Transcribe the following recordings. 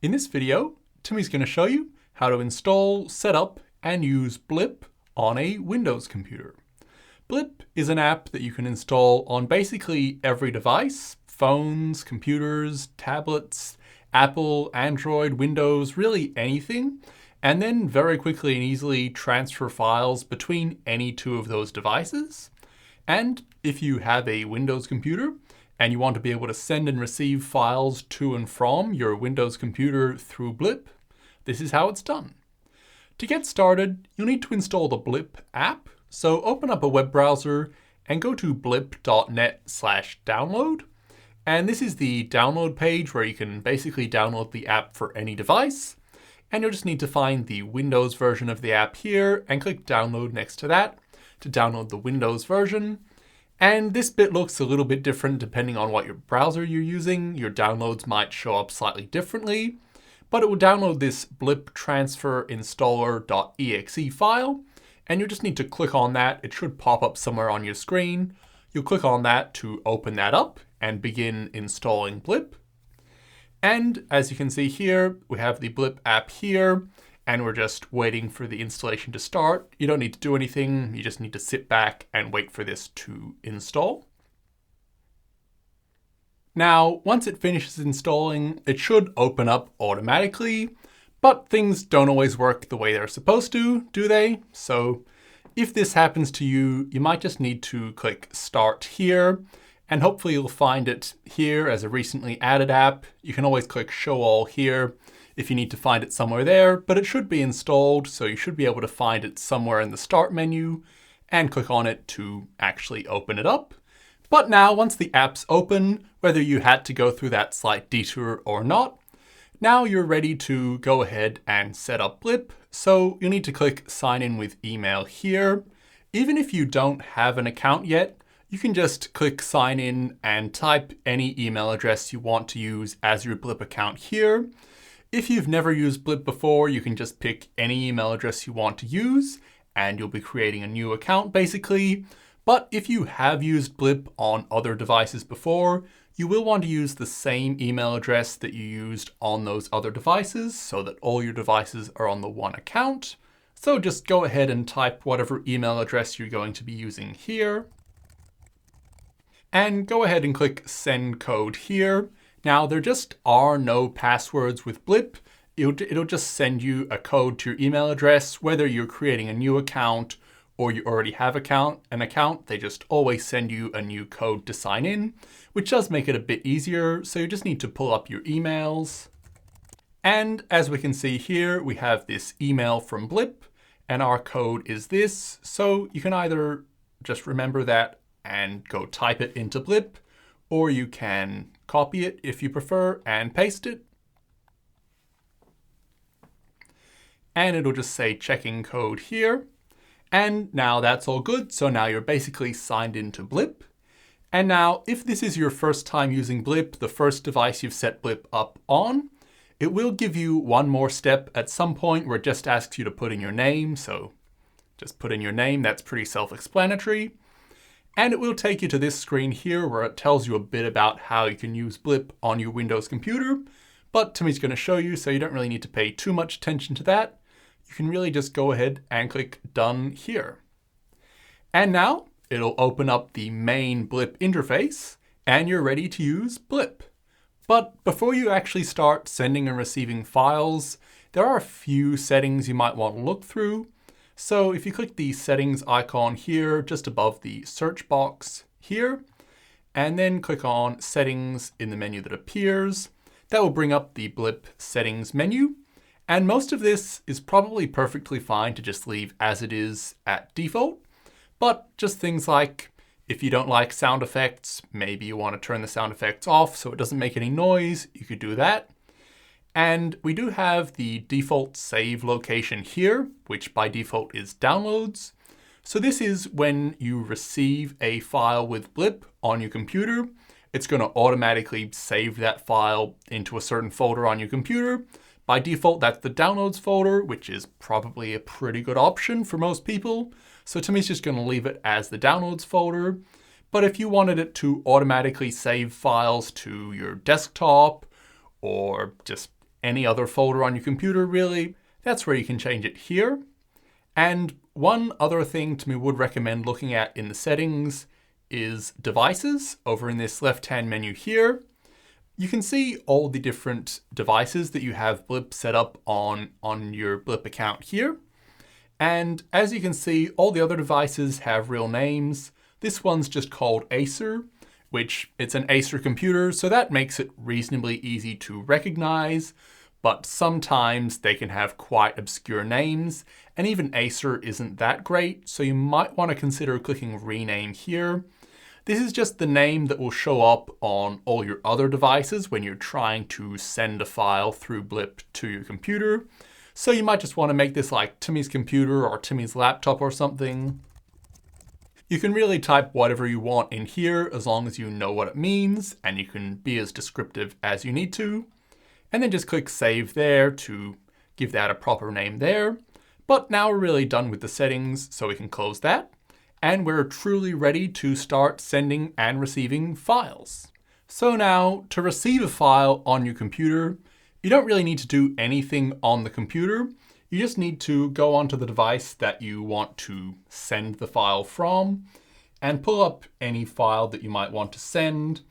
In this video, Timmy's going to show you how to install, set up, and use Blip on a Windows computer. Blip is an app that you can install on basically every device: phones, computers, tablets, Apple, Android, Windows, really anything, and then very quickly and easily transfer files between any two of those devices. And if you have a Windows computer and you want to be able to send and receive files to and from your Windows computer through Blip, this is how it's done. To get started, you'll need to install the Blip app. So open up a web browser and go to blip.net/download. And this is the download page where you can basically download the app for any device. And you'll just need to find the Windows version of the app here and click download next to that to download the Windows version. And this bit looks a little bit different depending on what your browser you're using. Your downloads might show up slightly differently, but it will download this blip transfer installer.exe file. And you'll just need to click on that. It should pop up somewhere on your screen. You'll click on that to open that up and begin installing Blip. And as you can see here, we have the Blip app here, and we're just waiting for the installation to start. You don't need to do anything. You just need to sit back and wait for this to install. Now, once it finishes installing, it should open up automatically, but things don't always work the way they're supposed to, do they? So if this happens to you, you might just need to click Start here, and hopefully you'll find it here as a recently added app. You can always click Show All here if you need to find it somewhere there, but it should be installed, so you should be able to find it somewhere in the Start menu and click on it to actually open it up. But now, once the app's open, whether you had to go through that slight detour or not, now you're ready to go ahead and set up Blip. So you'll need to click Sign in with email here. Even if you don't have an account yet, you can just click Sign in and type any email address you want to use as your Blip account here. If you've never used Blip before, you can just pick any email address you want to use, and you'll be creating a new account basically. But if you have used Blip on other devices before, you will want to use the same email address that you used on those other devices so that all your devices are on the one account. So just go ahead and type whatever email address you're going to be using here. And go ahead and click Send Code here. Now, there just are no passwords with Blip. It'll just send you a code to your email address, whether you're creating a new account or you already have an account, they just always send you a new code to sign in, which does make it a bit easier. So you just need to pull up your emails. And as we can see here, we have this email from Blip, and our code is this. So you can either just remember that and go type it into Blip, or you can copy it if you prefer and paste it. And it'll just say checking code here. And now that's all good. So now you're basically signed into Blip. And now if this is your first time using Blip, the first device you've set Blip up on, it will give you one more step at some point where it just asks you to put in your name. So just put in your name. That's pretty self-explanatory. And it will take you to this screen here where it tells you a bit about how you can use Blip on your Windows computer. But Timmy's going to show you, so you don't really need to pay too much attention to that. You can really just go ahead and click Done here. And now it'll open up the main Blip interface and you're ready to use Blip. But before you actually start sending and receiving files, there are a few settings you might want to look through. So if you click the settings icon here, just above the search box here, and then click on settings in the menu that appears, that will bring up the Blip settings menu. And most of this is probably perfectly fine to just leave as it is at default. But just things like if you don't like sound effects, maybe you want to turn the sound effects off so it doesn't make any noise, you could do that. And we do have the default save location here, which by default is downloads. So this is when you receive a file with Blip on your computer, it's going to automatically save that file into a certain folder on your computer. By default, that's the downloads folder, which is probably a pretty good option for most people. So Timmy's just going to leave it as the downloads folder. But if you wanted it to automatically save files to your desktop or just any other folder on your computer really, that's where you can change it here. And one other thing Timmy would recommend looking at in the settings is devices over in this left-hand menu here. You can see all the different devices that you have Blip set up on your Blip account here. And as you can see, all the other devices have real names. This one's just called Acer, which it's an Acer computer, so that makes it reasonably easy to recognize. But sometimes they can have quite obscure names, and even Acer isn't that great, so you might want to consider clicking Rename here. This is just the name that will show up on all your other devices when you're trying to send a file through Blip to your computer. So you might just want to make this like Timmy's computer or Timmy's laptop or something. You can really type whatever you want in here as long as you know what it means, and you can be as descriptive as you need to. And then just click Save there to give that a proper name there. But now we're really done with the settings, so we can close that. And we're truly ready to start sending and receiving files. So now, to receive a file on your computer, you don't really need to do anything on the computer. You just need to go onto the device that you want to send the file from and pull up any file that you might want to send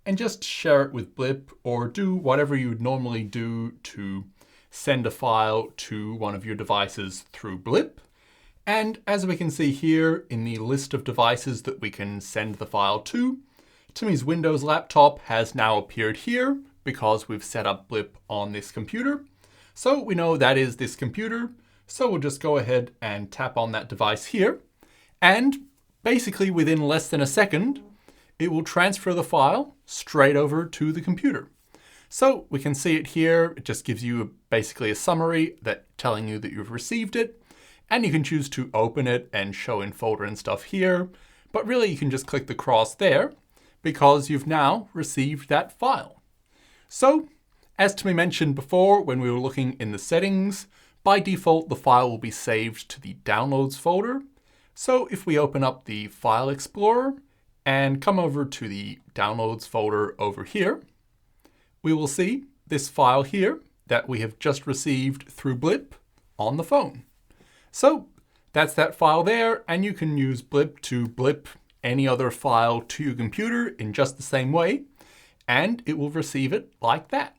and just share it with Blip or do whatever you would normally do to send a file to one of your devices through Blip. And as we can see here in the list of devices that we can send the file to, Timmy's Windows laptop has now appeared here because we've set up Blip on this computer. So we know that is this computer. So we'll just go ahead and tap on that device here. And basically within less than a second, it will transfer the file straight over to the computer. So we can see it here. It just gives you basically a summary telling you that you've received it. And you can choose to open it and show in folder and stuff here. But really you can just click the cross there because you've now received that file. So as Timmy mentioned before when we were looking in the settings, by default the file will be saved to the Downloads folder. So if we open up the File Explorer and come over to the Downloads folder over here, we will see this file here that we have just received through Blip on the phone. So that's that file there, and you can use Blip to blip any other file to your computer in just the same way, and it will receive it like that.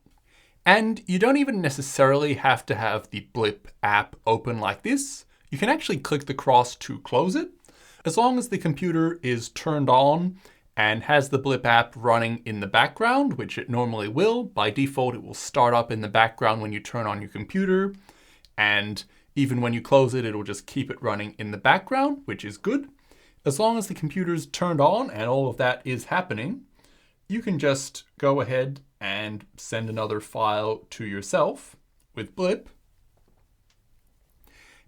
And you don't even necessarily have to have the Blip app open like this. You can actually click the cross to close it. As long as the computer is turned on and has the Blip app running in the background, which it normally will. By default, it will start up in the background when you turn on your computer. And even when you close it, it'll just keep it running in the background, which is good. As long as the computer's turned on and all of that is happening, you can just go ahead and send another file to yourself with Blip.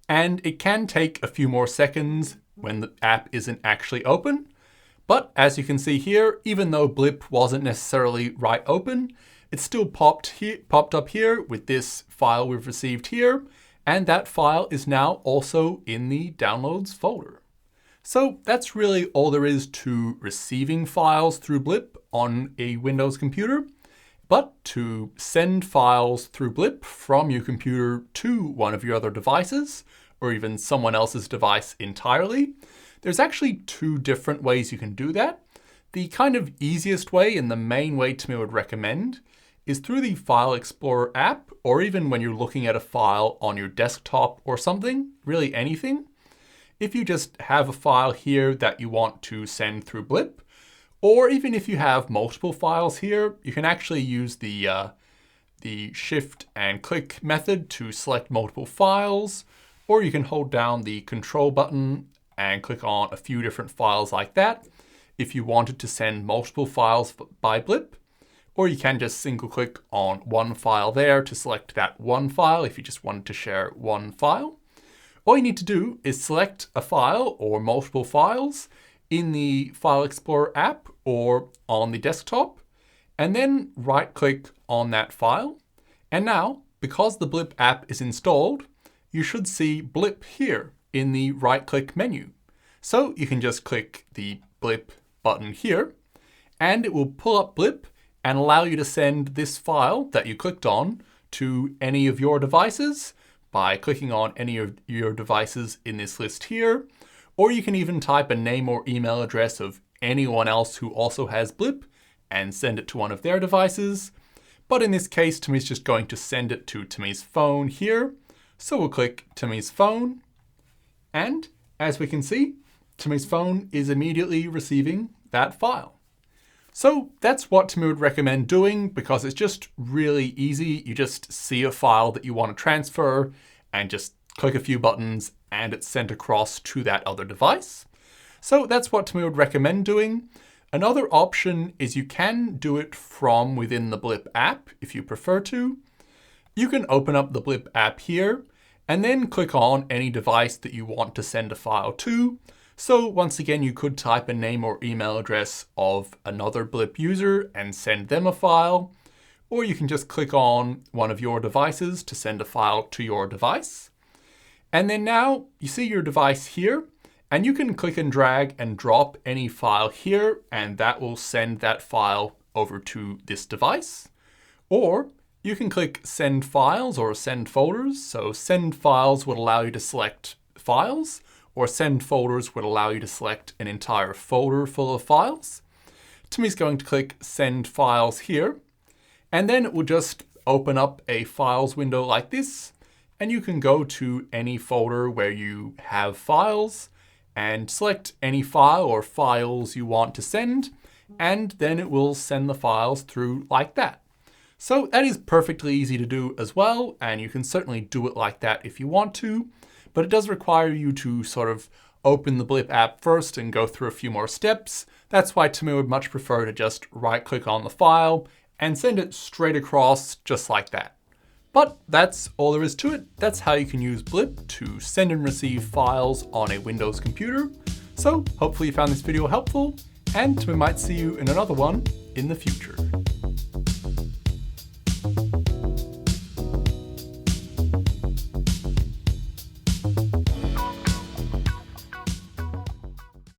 And it can take a few more seconds when the app isn't actually open. But as you can see here, even though Blip wasn't necessarily right open, it's still popped up here with this file we've received here. And that file is now also in the Downloads folder. So that's really all there is to receiving files through Blip on a Windows computer. But to send files through Blip from your computer to one of your other devices, or even someone else's device entirely, there's actually two different ways you can do that. The kind of easiest way and the main way Timmy would recommend is through the File Explorer app, or even when you're looking at a file on your desktop or something, really anything. If you just have a file here that you want to send through Blip, or even if you have multiple files here, you can actually use the Shift and click method to select multiple files, or you can hold down the Control button and click on a few different files like that if you wanted to send multiple files by Blip. Or you can just single click on one file there to select that one file if you just wanted to share one file. All you need to do is select a file or multiple files in the File Explorer app or on the desktop, and then right click on that file. And now, because the Blip app is installed, you should see Blip here in the right click menu. So you can just click the Blip button here, and it will pull up Blip and allow you to send this file that you clicked on to any of your devices by clicking on any of your devices in this list here, or you can even type a name or email address of anyone else who also has Blip and send it to one of their devices. But in this case, Timmy's just going to send it to Timmy's phone here. So we'll click Timmy's phone. And as we can see, Timmy's phone is immediately receiving that file. So that's what Timmy would recommend doing because it's just really easy. You just see a file that you want to transfer and just click a few buttons and it's sent across to that other device. So that's what Timmy would recommend doing. Another option is you can do it from within the Blip app if you prefer to. You can open up the Blip app here and then click on any device that you want to send a file to. So once again, you could type a name or email address of another Blip user and send them a file, or you can just click on one of your devices to send a file to your device. And then now you see your device here, and you can click and drag and drop any file here, and that will send that file over to this device. Or you can click Send Files or Send Folders. So Send Files would allow you to select files, or Send Folders would allow you to select an entire folder full of files. Timmy's going to click Send Files here, and then it will just open up a files window like this, and you can go to any folder where you have files and select any file or files you want to send, and then it will send the files through like that. So that is perfectly easy to do as well, and you can certainly do it like that if you want to. But it does require you to sort of open the Blip app first and go through a few more steps. That's why Timmy would much prefer to just right click on the file and send it straight across just like that. But that's all there is to it. That's how you can use Blip to send and receive files on a Windows computer. So hopefully you found this video helpful, and we might see you in another one in the future.